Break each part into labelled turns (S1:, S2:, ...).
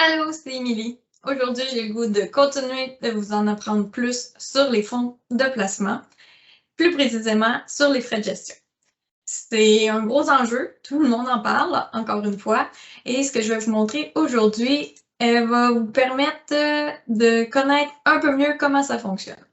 S1: Allô, c'est Émilie. Aujourd'hui, j'ai le goût de continuer de vous en apprendre plus sur les fonds de placement, plus précisément sur les frais de gestion. C'est un gros enjeu, tout le monde en parle, encore une fois, et ce que je vais vous montrer aujourd'hui va vous permettre de connaître un peu mieux comment ça fonctionne.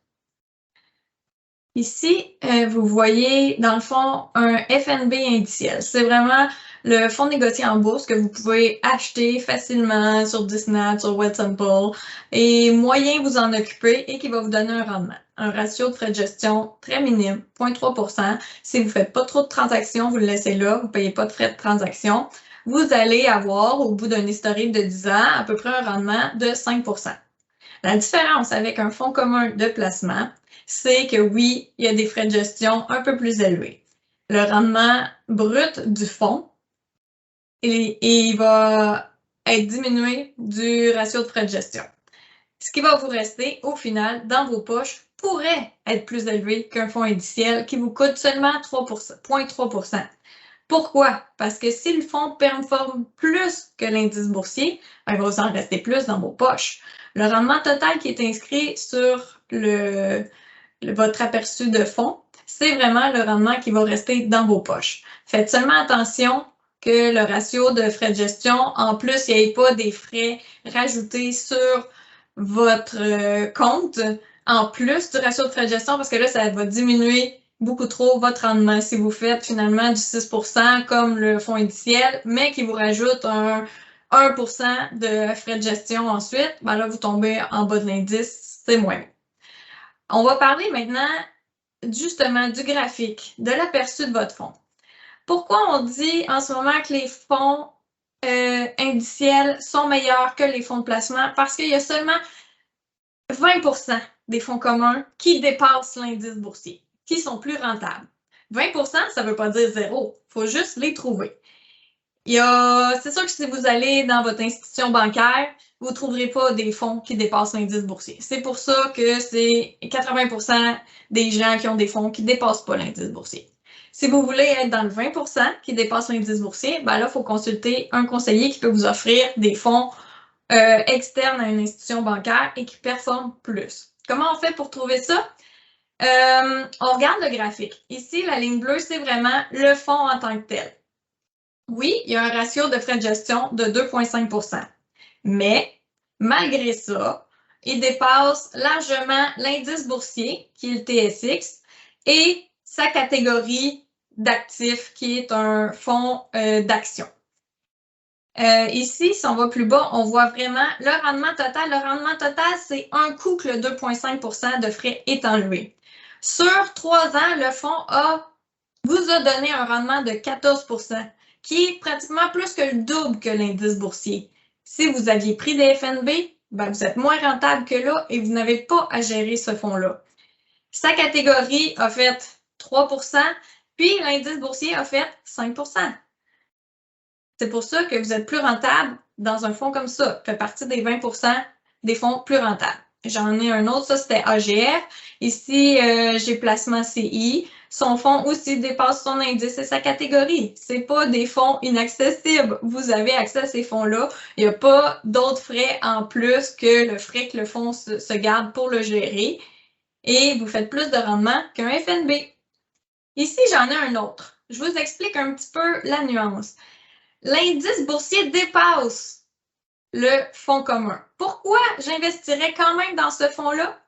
S1: Ici, vous voyez, dans le fond, un FNB indiciel. C'est vraiment le fonds négocié en bourse que vous pouvez acheter facilement sur Disney, sur Wealthsimple, et moyen vous en occuper et qui va vous donner un rendement. Un ratio de frais de gestion très minime, 0,3 %. Si vous ne faites pas trop de transactions, vous le laissez là, vous ne payez pas de frais de transaction, vous allez avoir, au bout d'un historique de 10 ans, à peu près un rendement de 5 %. La différence avec un fonds commun de placement, c'est que oui, il y a des frais de gestion un peu plus élevés. Le rendement brut du fonds il va être diminué du ratio de frais de gestion. Ce qui va vous rester au final dans vos poches pourrait être plus élevé qu'un fonds indiciel qui vous coûte seulement 0,3 %. Pourquoi? Parce que si le fonds performe plus que l'indice boursier, il va vous en rester plus dans vos poches. Le rendement total qui est inscrit sur votre aperçu de fonds, c'est vraiment le rendement qui va rester dans vos poches. Faites seulement attention que le ratio de frais de gestion, en plus, il n'y ait pas des frais rajoutés sur votre compte en plus du ratio de frais de gestion parce que là, ça va diminuer beaucoup trop votre rendement si vous faites finalement du 6 % comme le fonds indiciel, mais qui vous rajoute un 1 % de frais de gestion ensuite, ben là, vous tombez en bas de l'indice, c'est moins bon. On va parler maintenant justement du graphique, de l'aperçu de votre fonds. Pourquoi on dit en ce moment que les fonds indiciels sont meilleurs que les fonds de placement? Parce qu'il y a seulement 20 % des fonds communs qui dépassent l'indice boursier, qui sont plus rentables. 20 % ça ne veut pas dire zéro, il faut juste les trouver. C'est sûr que si vous allez dans votre institution bancaire, vous ne trouverez pas des fonds qui dépassent l'indice boursier. C'est pour ça que c'est 80 % des gens qui ont des fonds qui ne dépassent pas l'indice boursier. Si vous voulez être dans le 20 % qui dépasse l'indice boursier, ben là, il faut consulter un conseiller qui peut vous offrir des fonds externes à une institution bancaire et qui performent plus. Comment on fait pour trouver ça? On regarde le graphique. Ici, la ligne bleue, c'est vraiment le fonds en tant que tel. Oui, il y a un ratio de frais de gestion de 2,5 %. Mais, malgré ça, il dépasse largement l'indice boursier, qui est le TSX, et sa catégorie d'actifs, qui est un fonds d'actions. Ici, si on va plus bas, on voit vraiment le rendement total. Le rendement total, c'est un coup que le 2,5 % de frais est enlevé. Sur 3 ans, le fonds vous a donné un rendement de 14 %, qui est pratiquement plus que le double que l'indice boursier. Si vous aviez pris des FNB, ben vous êtes moins rentable que là et vous n'avez pas à gérer ce fonds-là. Sa catégorie a fait 3 %, puis l'indice boursier a fait 5 %. C'est pour ça que vous êtes plus rentable dans un fonds comme ça. Fait partie des 20 % des fonds plus rentables. J'en ai un autre, ça c'était AGF. Ici, j'ai placement CI. Son fonds aussi dépasse son indice et sa catégorie. C'est pas des fonds inaccessibles. Vous avez accès à ces fonds-là. Il n'y a pas d'autres frais en plus que le frais que le fonds se garde pour le gérer. Et vous faites plus de rendement qu'un FNB. Ici, j'en ai un autre. Je vous explique un petit peu la nuance. L'indice boursier dépasse le fonds commun. Pourquoi j'investirais quand même dans ce fonds-là?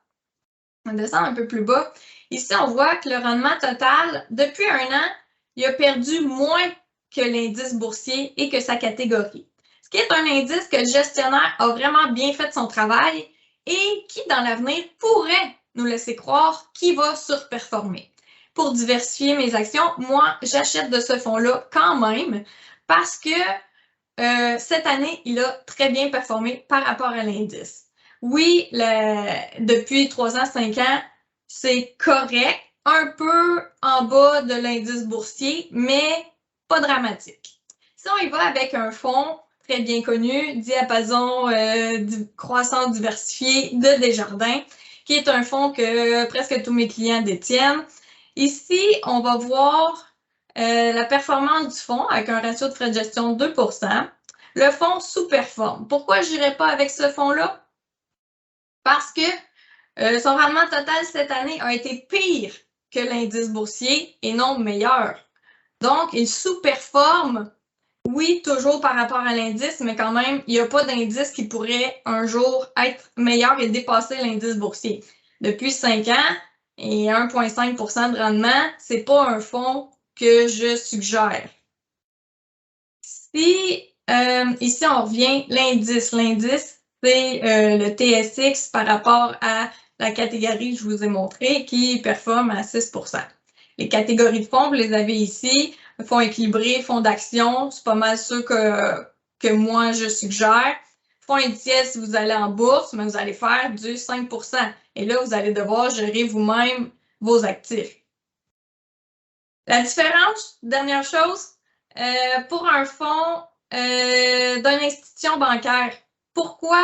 S1: On descend un peu plus bas. Ici, on voit que le rendement total, depuis un an, il a perdu moins que l'indice boursier et que sa catégorie. Ce qui est un indice que le gestionnaire a vraiment bien fait son travail et qui, dans l'avenir, pourrait nous laisser croire qu'il va surperformer. Pour diversifier mes actions, moi, j'achète de ce fonds-là quand même parce que cette année, il a très bien performé par rapport à l'indice. Oui, depuis 3 ans, 5 ans, c'est correct, un peu en bas de l'indice boursier, mais pas dramatique. Si on y va avec un fonds très bien connu, Diapason croissance diversifiée de Desjardins, qui est un fonds que presque tous mes clients détiennent. Ici, on va voir la performance du fonds avec un ratio de frais de gestion de 2 %. Le fonds sous-performe. Pourquoi je n'irai pas avec ce fonds-là? Parce que son rendement total cette année a été pire que l'indice boursier et non meilleur. Donc, il sous-performe, oui, toujours par rapport à l'indice, mais quand même, il n'y a pas d'indice qui pourrait un jour être meilleur et dépasser l'indice boursier. Depuis 5 ans et 1,5 % de rendement, ce n'est pas un fonds que je suggère. Si ici on revient, l'indice, c'est le TSX par rapport à la catégorie que je vous ai montré qui performe à 6 %. Les catégories de fonds, vous les avez ici, fonds équilibrés, fonds d'action, c'est pas mal ceux que moi je suggère. Fonds indiciels, si vous allez en bourse, mais vous allez faire du 5 %. Et là, vous allez devoir gérer vous-même vos actifs. La différence, dernière chose, pour un fonds d'une institution bancaire, pourquoi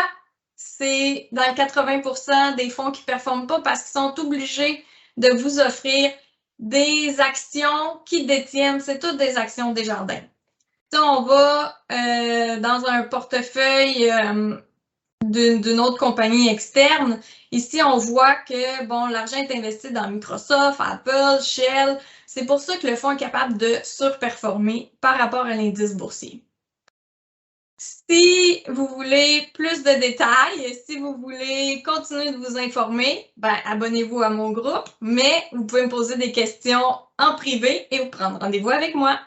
S1: c'est dans 80 % des fonds qui ne performent pas? Parce qu'ils sont obligés de vous offrir des actions qu'ils détiennent. C'est toutes des actions Desjardins. Si on va dans un portefeuille d'une autre compagnie externe, ici, on voit que bon, l'argent est investi dans Microsoft, Apple, Shell. C'est pour ça que le fonds est capable de surperformer par rapport à l'indice boursier. Si vous voulez plus de détails, si vous voulez continuer de vous informer, ben, abonnez-vous à mon groupe, mais vous pouvez me poser des questions en privé et vous prendre rendez-vous avec moi.